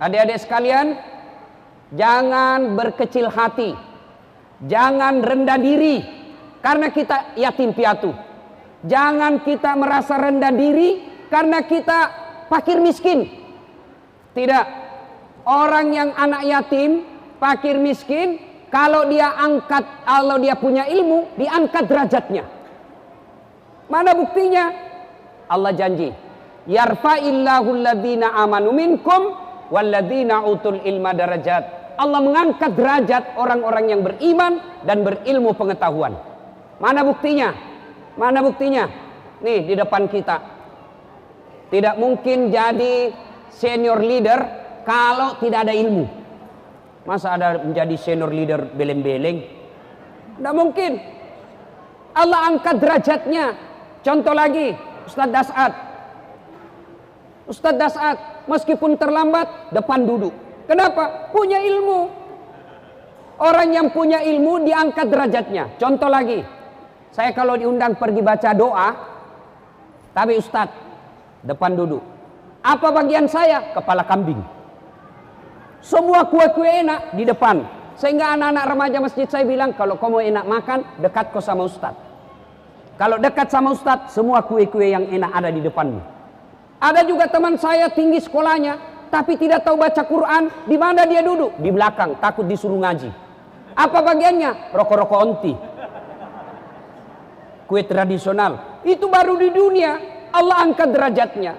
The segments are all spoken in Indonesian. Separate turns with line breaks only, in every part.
Adik-adik sekalian, jangan berkecil hati, jangan rendah diri karena kita yatim piatu. Jangan kita merasa rendah diri karena kita fakir miskin. Tidak. Orang yang anak yatim, fakir miskin, kalau dia punya ilmu, diangkat derajatnya. Mana buktinya? Allah janji, yarfa'illahu alladhina amanu minkum walladhina utul ilma darajat. Allah mengangkat derajat orang-orang yang beriman dan berilmu pengetahuan. Mana buktinya? Mana buktinya? Nih di depan kita. Tidak mungkin jadi senior leader kalau tidak ada ilmu. Masa ada menjadi senior leader beleng-beleng? Tidak mungkin. Allah angkat derajatnya. Contoh lagi, Ustadz Das'ad. Ustadz Das'ad meskipun terlambat depan duduk. Kenapa? Punya ilmu. Orang yang punya ilmu diangkat derajatnya. Contoh lagi, saya kalau diundang pergi baca doa, tapi Ustadz depan duduk. Apa bagian saya? Kepala kambing. Semua kue-kue enak di depan. Sehingga anak-anak remaja masjid saya bilang, kalau kamu enak makan, dekat kau sama Ustadz. Kalau dekat sama Ustadz, semua kue-kue yang enak ada di depanmu. Ada juga teman saya tinggi sekolahnya, tapi tidak tahu baca Quran. Di mana dia duduk? Di belakang, takut disuruh ngaji. Apa bagiannya? Rokok-rokok onti. Kue tradisional. Itu baru di dunia. Allah angkat derajatnya.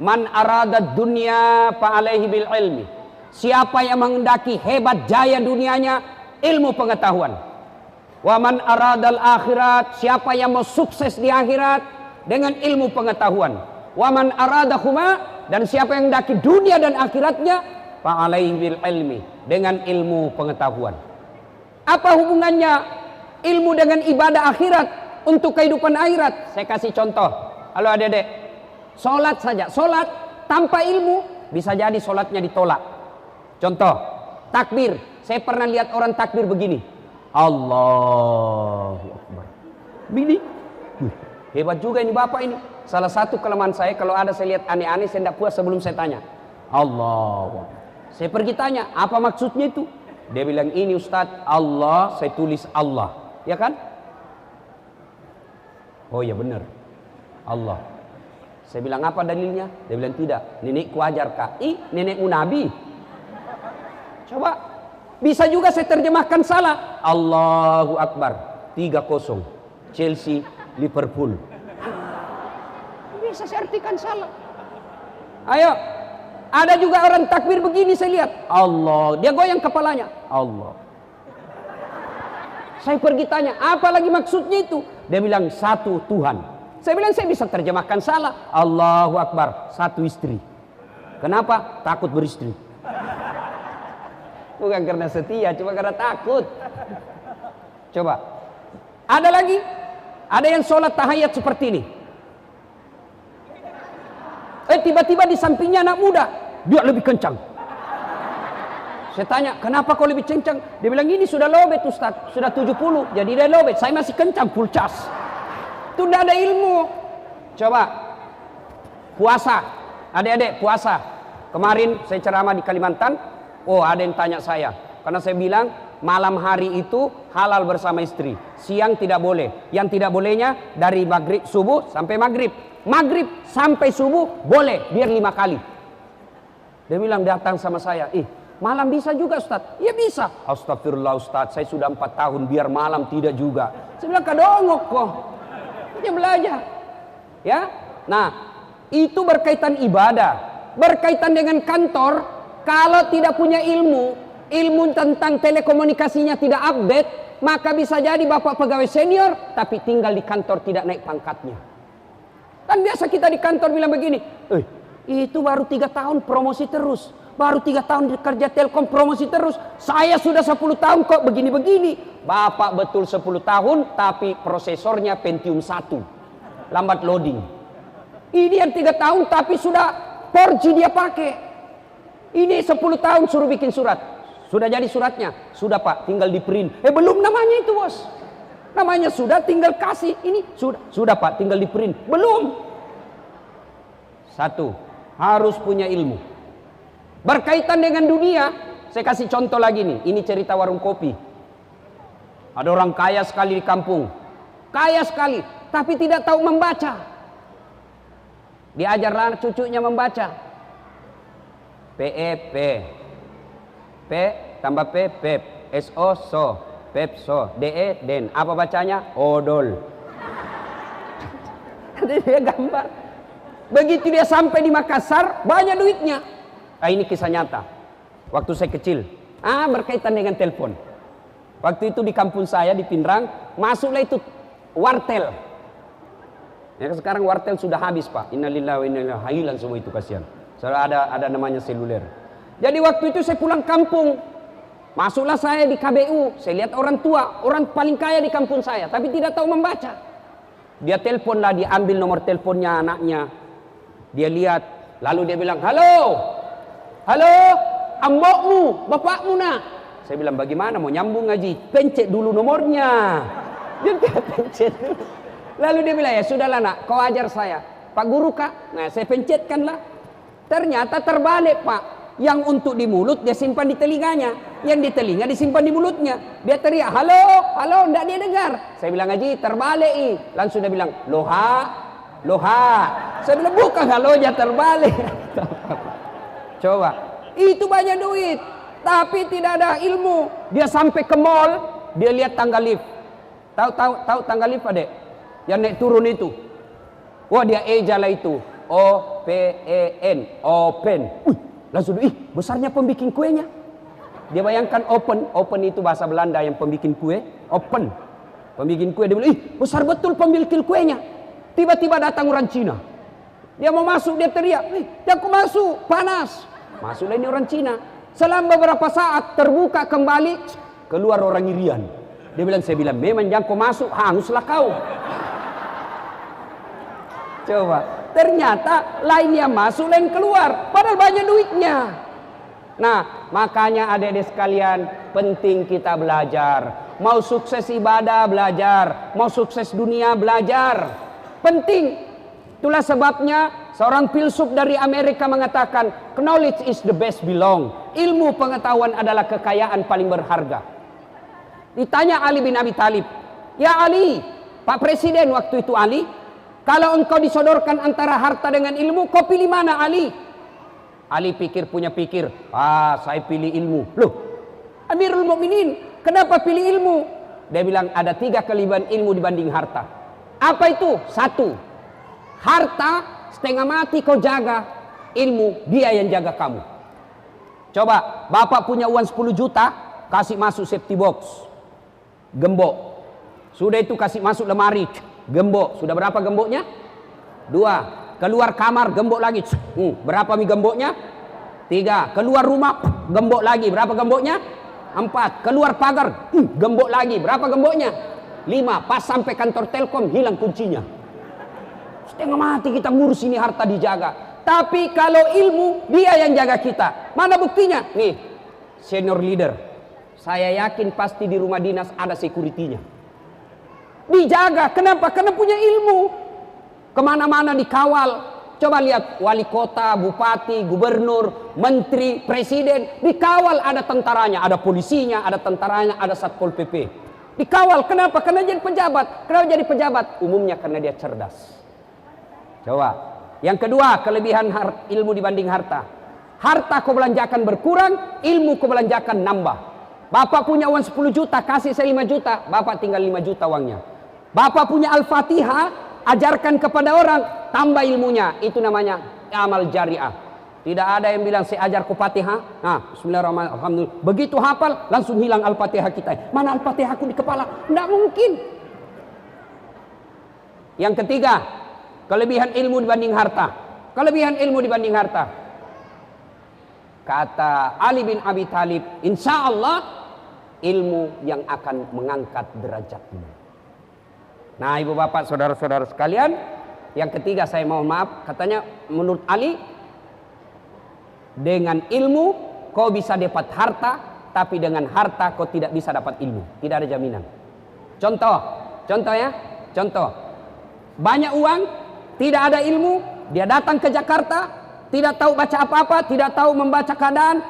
Man arada dunya fa'alaihi bil ilmi. Siapa yang menghendaki hebat jaya dunianya, ilmu pengetahuan. Wa man aradal akhirat, siapa yang mau sukses di akhirat dengan ilmu pengetahuan. Wa man aradahuma, dan siapa yang mendaki dunia dan akhiratnya, fa alaihi bil ilmi, dengan ilmu pengetahuan. Apa hubungannya ilmu dengan ibadah akhirat untuk kehidupan akhirat? Saya kasih contoh. Halo adik-adik, sholat saja, sholat tanpa ilmu bisa jadi sholatnya ditolak. Contoh, takbir. Saya pernah lihat orang takbir begini. Allahu Akbar. Begini. Hebat juga ini bapak ini. Salah satu kelemahan saya, kalau ada saya lihat aneh-aneh, saya tidak puas sebelum saya tanya. Allahu Akbar. Saya pergi tanya, apa maksudnya itu? Dia bilang, ini Ustadz, Allah, saya tulis Allah. Ya kan? Oh ya benar. Allah. Saya bilang, apa dalilnya? Dia bilang, tidak. Nenekku ajar kak. Nenekmu Nabi. Coba. Bisa juga saya terjemahkan salah. Allahu Akbar. 3-0. Chelsea, Liverpool. Bisa saya artikan salah. Ayo. Ada juga orang takbir begini saya lihat. Allah. Dia goyang kepalanya. Allah. Saya pergi tanya, apa lagi maksudnya itu? Dia bilang, satu Tuhan. Saya bilang, saya bisa terjemahkan salah. Allahu Akbar. 1 istri. Kenapa? Takut beristri. Bukan karena setia, cuma karena takut. Coba. Ada lagi. Ada yang sholat tahiyat seperti ini. Tiba-tiba di sampingnya anak muda. Dia lebih kencang. Saya tanya, kenapa kau lebih kencang? Dia bilang, ini sudah lowbat Ustaz. Sudah 70. Jadi dia lowbat. Saya masih kencang, full charge. Itu tidak ada ilmu. Coba. Puasa. Adik-adik, puasa. Kemarin saya ceramah di Kalimantan. Oh, ada yang tanya saya. Karena saya bilang, malam hari itu halal bersama istri. Siang tidak boleh. Yang tidak bolehnya dari maghrib, subuh sampai maghrib. Maghrib sampai subuh boleh, biar 5 kali. Dia bilang, datang sama saya. Malam bisa juga Ustaz? Ya bisa. Astagfirullah Ustaz, saya sudah 4 tahun, biar malam tidak juga. Saya bilang, kadongok kok. Dia belajar. Ya. Nah, itu berkaitan ibadah. Berkaitan dengan kantor. Kalau tidak punya ilmu tentang telekomunikasinya tidak update, maka bisa jadi bapak pegawai senior, tapi tinggal di kantor tidak naik pangkatnya. Kan biasa kita di kantor bilang begini, itu baru 3 tahun promosi terus, baru 3 tahun kerja Telkom promosi terus, saya sudah 10 tahun kok begini-begini. Bapak betul 10 tahun, tapi prosesornya Pentium 1, lambat loading. Ini yang 3 tahun, tapi sudah 4G dia pakai. Ini 10 tahun suruh bikin surat. Sudah jadi suratnya? Sudah Pak, tinggal di print. Belum namanya itu bos. Namanya sudah, tinggal kasih. Ini sudah Pak, tinggal di print. Belum. 1, harus punya ilmu. Berkaitan dengan dunia, saya kasih contoh lagi nih. Ini cerita warung kopi. Ada orang kaya sekali di kampung. Kaya sekali, tapi tidak tahu membaca. Diajarlah cucunya membaca. P P tambah P pep, SO so, pepso, DE den. Apa bacanya? Odol. Dia gambar. Begitu dia sampai di Makassar, banyak duitnya. Ini kisah nyata. Waktu saya kecil, berkaitan dengan telepon. Waktu itu di kampung saya di Pindrang, masuklah itu wartel. Ya, sekarang wartel sudah habis, Pak. Innalillahi wa inna ilaihi raji'un. Hilang semua itu, kasihan. Soalnya ada namanya seluler. Jadi waktu itu saya pulang kampung. Masuklah saya di KBU. Saya lihat orang tua, orang paling kaya di kampung saya, tapi tidak tahu membaca. Dia teleponlah, dia ambil nomor teleponnya anaknya. Dia lihat, lalu dia bilang, halo, ambokmu, bapakmu nak. Saya bilang, bagaimana mau nyambung ngaji? Pencet dulu nomornya. Dia pencet dulu. Lalu dia bilang, ya sudahlah nak, kau ajar saya. Pak guru kak? Nah, saya pencetkanlah. Ternyata terbalik, Pak. Yang untuk di mulut dia simpan di telinganya, yang di telinga disimpan di mulutnya. Dia teriak, halo, enggak dia dengar. Saya bilang, ngaji terbalik. Langsung dia bilang, loha. Saya bilang, bukan halonya terbalik. Coba, itu banyak duit, tapi tidak ada ilmu. Dia sampai ke mall, dia lihat tangga lift. Tahu tangga lift, Adek? Yang naik turun itu. Wah, dia ejalah itu. OPEN, open. Langsung, besarnya pembikin kuenya. Dia bayangkan open itu bahasa Belanda yang pembikin kue. Open, pembikin kue. Dia bilang, besar betul pembikin kuenya. Tiba-tiba datang orang Cina. Dia mau masuk, dia teriak, aku masuk, panas. Masuklah ini orang Cina. Selama beberapa saat terbuka kembali, keluar orang Irian. Saya bilang, memang jangan kau masuk, hanguslah kau. Coba, ternyata lainnya masuk, lain keluar. Padahal banyak duitnya. Nah, makanya adik-adik sekalian, penting kita belajar. Mau sukses ibadah, belajar. Mau sukses dunia, belajar. Penting. Itulah sebabnya seorang filsuf dari Amerika mengatakan, knowledge is the best belong. Ilmu pengetahuan adalah kekayaan paling berharga. Ditanya Ali bin Abi Thalib, ya Ali, Pak Presiden waktu itu Ali, kalau engkau disodorkan antara harta dengan ilmu, kau pilih mana Ali? Ali punya pikir, saya pilih ilmu. Loh, Amirul Mukminin, kenapa pilih ilmu? Dia bilang ada 3 kelebihan ilmu dibanding harta. Apa itu? 1, harta setengah mati kau jaga, ilmu dia yang jaga kamu. Coba, bapak punya uang 10 juta, kasih masuk safety box, gembok. Sudah itu kasih masuk lemari, gembok. Sudah berapa gemboknya? 2. Keluar kamar, gembok lagi. Berapa gemboknya? 3. Keluar rumah, gembok lagi. Berapa gemboknya? 4. Keluar pagar, gembok lagi. Berapa gemboknya? 5. Pas sampai kantor Telkom, hilang kuncinya. Setengah mati kita ngurus ini, harta dijaga. Tapi kalau ilmu, dia yang jaga kita. Mana buktinya? Nih, senior leader. Saya yakin pasti di rumah dinas ada security-nya. Dijaga. Kenapa? Karena punya ilmu. Kemana-mana dikawal. Coba lihat, wali kota, bupati, gubernur, menteri, presiden. Dikawal, ada tentaranya, ada polisinya, ada tentaranya, ada satpol PP. Dikawal. Kenapa? Karena jadi pejabat. Kenapa jadi pejabat? Umumnya karena dia cerdas. Coba. Yang kedua, kelebihan ilmu dibanding harta. Harta kau belanjakan berkurang, ilmu kau belanjakan nambah. Bapak punya uang 10 juta, kasih saya 5 juta. Bapak tinggal 5 juta uangnya. Bapak punya Al-Fatihah, ajarkan kepada orang, tambah ilmunya. Itu namanya amal jariah. Tidak ada yang bilang saya ajar ku Fatihah. Bismillahirrahmanirrahim. Alhamdulillah. Begitu hafal langsung hilang Al-Fatihah kita. Mana Al-Fatihah aku di kepala? Tidak mungkin. Yang ketiga, kelebihan ilmu dibanding harta. Kelebihan ilmu dibanding harta. Kata Ali bin Abi Thalib, insya Allah ilmu yang akan mengangkat derajatmu. Nah, ibu bapak, saudara-saudara sekalian, yang ketiga saya mohon maaf, katanya menurut Ali, dengan ilmu kau bisa dapat harta, tapi dengan harta kau tidak bisa dapat ilmu. Tidak ada jaminan. Contoh ya, contoh. Banyak uang, tidak ada ilmu, dia datang ke Jakarta, tidak tahu baca apa-apa, tidak tahu membaca keadaan,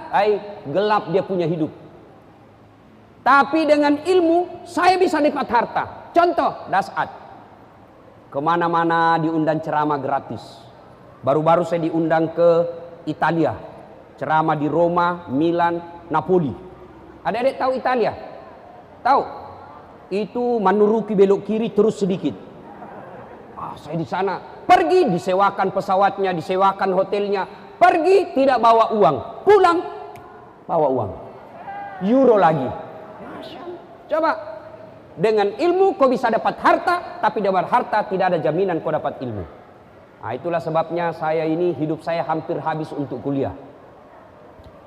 gelap dia punya hidup. Tapi dengan ilmu saya bisa dapat harta. Contoh Dasat, kemana-mana diundang ceramah gratis. Baru-baru saya diundang ke Italia, ceramah di Roma, Milan, Napoli. Adik-adik tahu Italia? Tahu? Itu Manuruki belok kiri terus sedikit. Saya di sana pergi, disewakan pesawatnya, disewakan hotelnya, pergi tidak bawa uang, pulang bawa uang, euro lagi. Coba dengan ilmu kau bisa dapat harta, tapi dapat harta tidak ada jaminan kau dapat ilmu. Nah, itulah sebabnya saya ini hidup saya hampir habis untuk kuliah.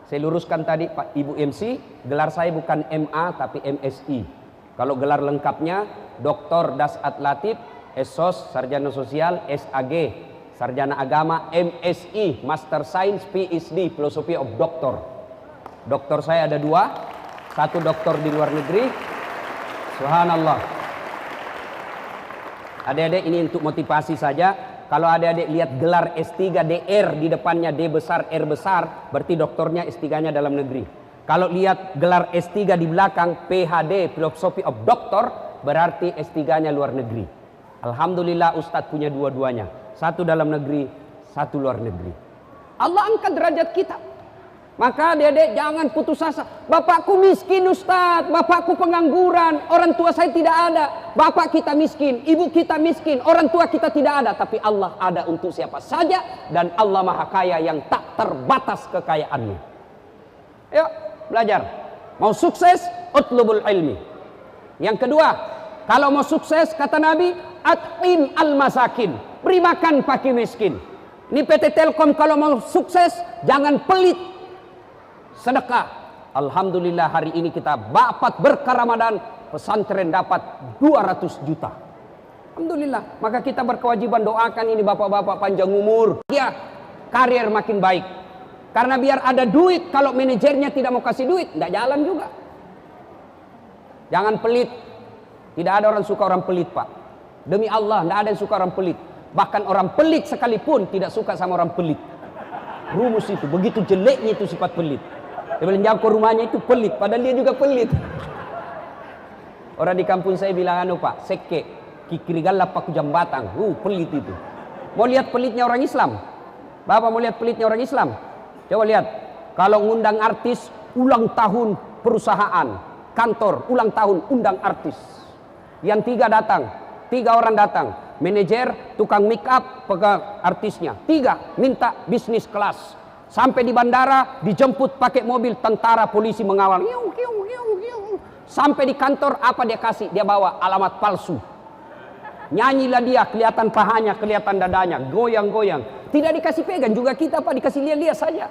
Saya luruskan tadi Pak Ibu MC, gelar saya bukan MA tapi MSI. Kalau gelar lengkapnya Dr. Dasat Latif, SOS, Sarjana Sosial, SAG, Sarjana Agama, MSI, Master Science, PhD, Philosophy of Doctor. Doktor saya ada 2, satu doktor di luar negeri. Subhanallah. Adik-adik ini untuk motivasi saja. Kalau adik-adik lihat gelar S3 DR di depannya D besar R besar, berarti doktornya S3-nya dalam negeri. Kalau lihat gelar S3 di belakang PhD, Philosophy of Doctor, berarti S3-nya luar negeri. Alhamdulillah Ustadz punya dua-duanya. Satu dalam negeri, satu luar negeri. Allah angkat derajat kita. Maka adik-adik jangan putus asa. Bapakku miskin Ustadz, bapakku pengangguran, orang tua saya tidak ada. Bapak kita miskin, ibu kita miskin, orang tua kita tidak ada. Tapi Allah ada untuk siapa saja. Dan Allah Maha Kaya yang tak terbatas kekayaannya. Yuk belajar. Mau sukses, utlubul ilmi. Yang kedua, kalau mau sukses kata Nabi, at'im al-masakin, beri makan fakir miskin. Ini PT Telkom kalau mau sukses jangan pelit, sedekah. Alhamdulillah hari ini kita dapat berkah Ramadan, pesantren dapat 200 juta. Alhamdulillah. Maka kita berkewajiban doakan ini bapak-bapak panjang umur, ya karier makin baik. Karena biar ada duit, kalau manajernya tidak mau kasih duit, tidak jalan juga. Jangan pelit. Tidak ada orang suka orang pelit, Pak. Demi Allah, tidak ada yang suka orang pelit. Bahkan orang pelit sekalipun tidak suka sama orang pelit. Rumus itu, begitu jeleknya itu sifat pelit. Dia bilang jauh ke rumahnya itu pelit, padahal dia juga pelit. Orang di kampung saya bilang, Pak, seke, kikirigala paku jambatan. Pelit itu. Mau lihat pelitnya orang Islam? Bapak mau lihat pelitnya orang Islam? Coba lihat, kalau ngundang artis, ulang tahun perusahaan, kantor, ulang tahun, undang artis. Yang 3 datang, 3 orang datang, manajer, tukang make up, pegang artisnya. 3 minta bisnis kelas. Sampai di bandara, dijemput pakai mobil tentara polisi mengawal. Sampai di kantor, apa dia kasih? Dia bawa alamat palsu. Nyanyilah dia, kelihatan pahanya, kelihatan dadanya, goyang-goyang. Tidak dikasih pegang, juga kita Pak dikasih lihat-lihat saja.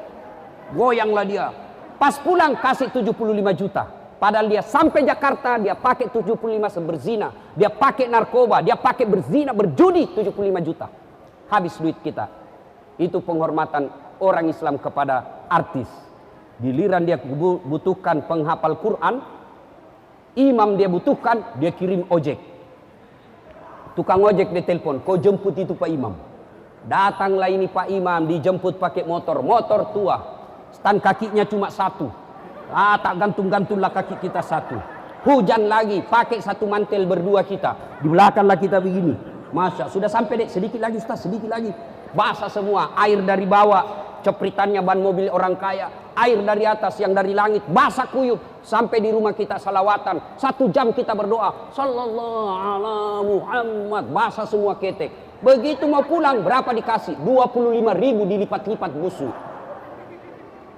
Goyanglah dia. Pas pulang kasih 75 juta. Padahal dia sampai Jakarta, dia pakai 75 berzina. Dia pakai narkoba, dia pakai berzina, berjudi 75 juta. Habis duit kita. Itu penghormatan orang Islam kepada artis. Giliran dia butuhkan penghafal Quran, imam dia butuhkan, dia kirim ojek. Tukang ojek dia telepon, kau jemput itu Pak Imam. Datanglah ini Pak Imam, dijemput pakai motor tua. Stan kakinya cuma 1. Tak gantung-gantunglah kaki kita 1. Hujan lagi, pakai 1 mantel berdua kita. Di belakanglah kita begini. Masya, sudah sampai dek, sedikit lagi Ustaz, sedikit lagi. Basah semua, air dari bawah, cepritannya ban mobil orang kaya. Air dari atas, yang dari langit, basah kuyup. Sampai di rumah kita salawatan. 1 jam kita berdoa. Sallallahu ala Muhammad, basah semua ketek. Begitu mau pulang, berapa dikasih? 25.000 dilipat-lipat busuk.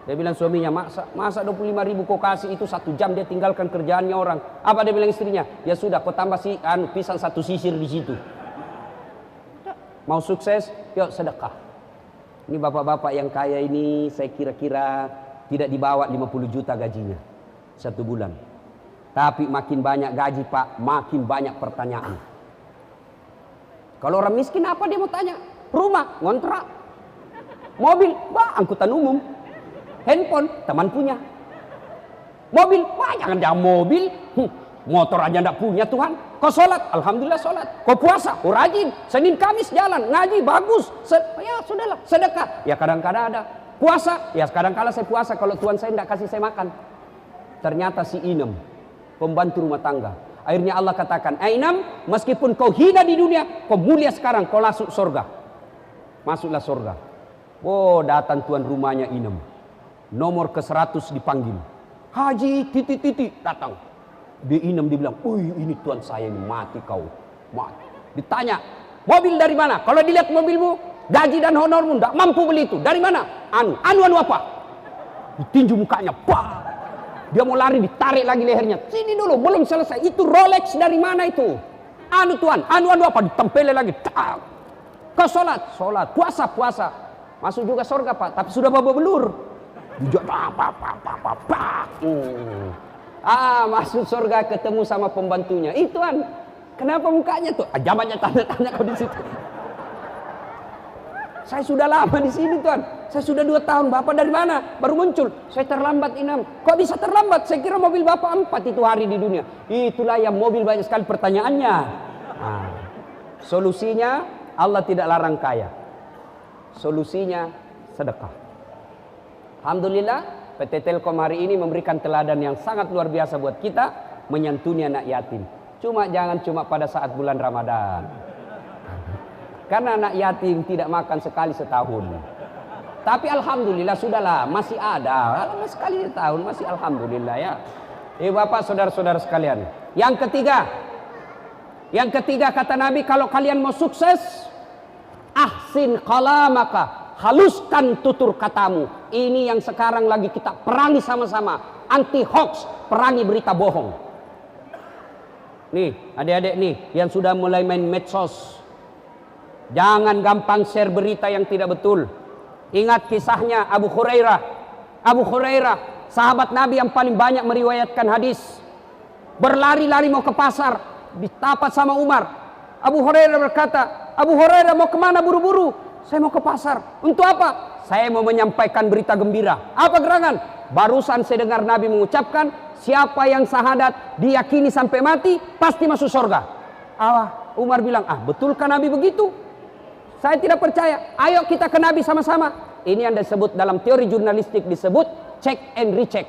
Dia bilang suaminya, masa 25.000 kau kasih, itu 1 jam dia tinggalkan kerjaannya orang. Apa dia bilang istrinya? Ya sudah, kau tambah pisang 1 sisir di situ. Mau sukses, yuk sedekah. Ini bapak-bapak yang kaya ini, saya kira-kira tidak dibawa 50 juta gajinya 1 bulan. Tapi makin banyak gaji Pak, makin banyak pertanyaan. Kalau orang miskin apa dia mau tanya? Rumah, ngontrak. Mobil, angkutan umum. Handphone, teman punya. Mobil, jangan mobil. Motor aja enggak punya Tuhan. Kau sholat, alhamdulillah sholat. Kau puasa, kau rajin. Senin Kamis jalan, ngaji, bagus. Ya sudahlah, sedekah. Ya kadang-kadang ada. Puasa, ya kadang-kala saya puasa kalau Tuhan saya tidak kasih saya makan. Ternyata si Inem, pembantu rumah tangga. Akhirnya Allah katakan, Inem, meskipun kau hina di dunia, kau mulia sekarang, kau masuk surga. Masuklah surga. Oh, datang tuan rumahnya Inem. Nomor ke-100 dipanggil. Haji titik-titik datang. Dia Inem dibilang, ini tuan saya ini mati kau. Mati. Ditanya, mobil dari mana? Kalau dilihat mobilmu, gaji dan honormu tidak mampu beli itu. Dari mana? Anu apa? Ditinju mukanya. Bah! Dia mau lari, ditarik lagi lehernya. Sini dulu, belum selesai. Itu Rolex dari mana itu? Anu tuan, anu apa? Ditempelin lagi. Tak. Kau sholat, puasa. Masuk juga surga Pak, tapi sudah babak belur. Masuk surga ketemu sama pembantunya. Tuan, kenapa mukanya tuh? Jamannya tanda-tanda kau di situ. Saya sudah lama di sini tuan. Saya sudah 2 tahun. Bapak dari mana? Baru muncul. Saya terlambat Inem. Kok bisa terlambat? Saya kira mobil bapak 4 itu hari di dunia. Itulah yang mobil banyak sekali pertanyaannya. Solusinya Allah tidak larang kaya. Solusinya sedekah. Alhamdulillah PT Telkom hari ini memberikan teladan yang sangat luar biasa buat kita, menyantuni anak yatim. Jangan cuma pada saat bulan Ramadan. Karena anak yatim tidak makan sekali setahun. Tapi alhamdulillah sudahlah, masih ada. Sekali setahun masih alhamdulillah ya. Bapak saudara-saudara sekalian. Yang ketiga kata Nabi, kalau kalian mau sukses, ahsin kalamaka, haluskan tutur katamu. Ini yang sekarang lagi kita perangi sama-sama. Anti hoax, perangi berita bohong. Nih, adik-adik nih yang sudah mulai main medsos. Jangan gampang share berita yang tidak betul. Ingat kisahnya Abu Hurairah. Sahabat Nabi yang paling banyak meriwayatkan hadis. Berlari-lari mau ke pasar, ditapat sama Umar. Abu Hurairah berkata, Abu Hurairah mau kemana buru-buru? Saya mau ke pasar. Untuk apa? Saya mau menyampaikan berita gembira. Apa gerangan? Barusan saya dengar Nabi mengucapkan, siapa yang syahadat diyakini sampai mati pasti masuk surga. Umar bilang, betulkah Nabi begitu? Saya tidak percaya. Ayo kita ke Nabi sama-sama. Ini yang disebut dalam teori jurnalistik disebut check and recheck.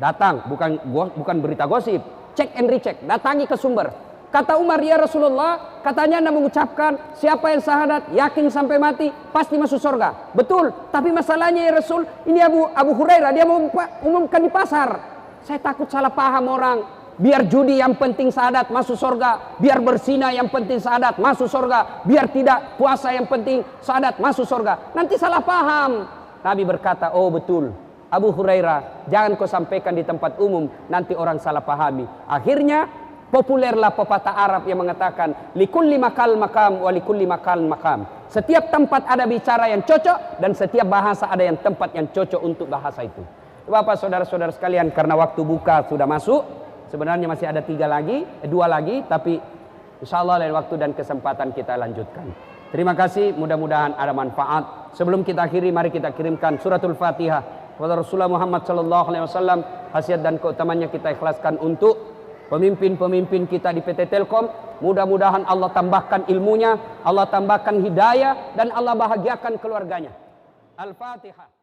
Datang, bukan berita gosip. Check and recheck. Datangi ke sumber. Kata Umar, ya Rasulullah, katanya Anda mengucapkan siapa yang syahadat yakin sampai mati pasti masuk surga. Betul, tapi masalahnya ya Rasul, ini Abu Hurairah dia mau umumkan di pasar. Saya takut salah paham orang. Biar judi yang penting syahadat masuk surga, biar berzina yang penting syahadat masuk surga, biar tidak puasa yang penting syahadat masuk surga. Nanti salah paham. Nabi berkata, oh betul Abu Hurairah, jangan kau sampaikan di tempat umum, nanti orang salah pahami. Akhirnya populerlah pepatah Arab yang mengatakan, likulli makal makam wa likulli makal makam. Setiap tempat ada bicara yang cocok dan setiap bahasa ada yang tempat yang cocok untuk bahasa itu. Bapak saudara-saudara sekalian, karena waktu buka sudah masuk. Sebenarnya masih ada 2 lagi, tapi insya Allah lain waktu dan kesempatan kita lanjutkan. Terima kasih, mudah-mudahan ada manfaat. Sebelum kita akhiri, mari kita kirimkan suratul Fatihah kepada Rasulullah Muhammad SAW. Khasiat dan keutamanya kita ikhlaskan untuk pemimpin-pemimpin kita di PT Telkom. Mudah-mudahan Allah tambahkan ilmunya, Allah tambahkan hidayah, dan Allah bahagiakan keluarganya. Al-Fatihah.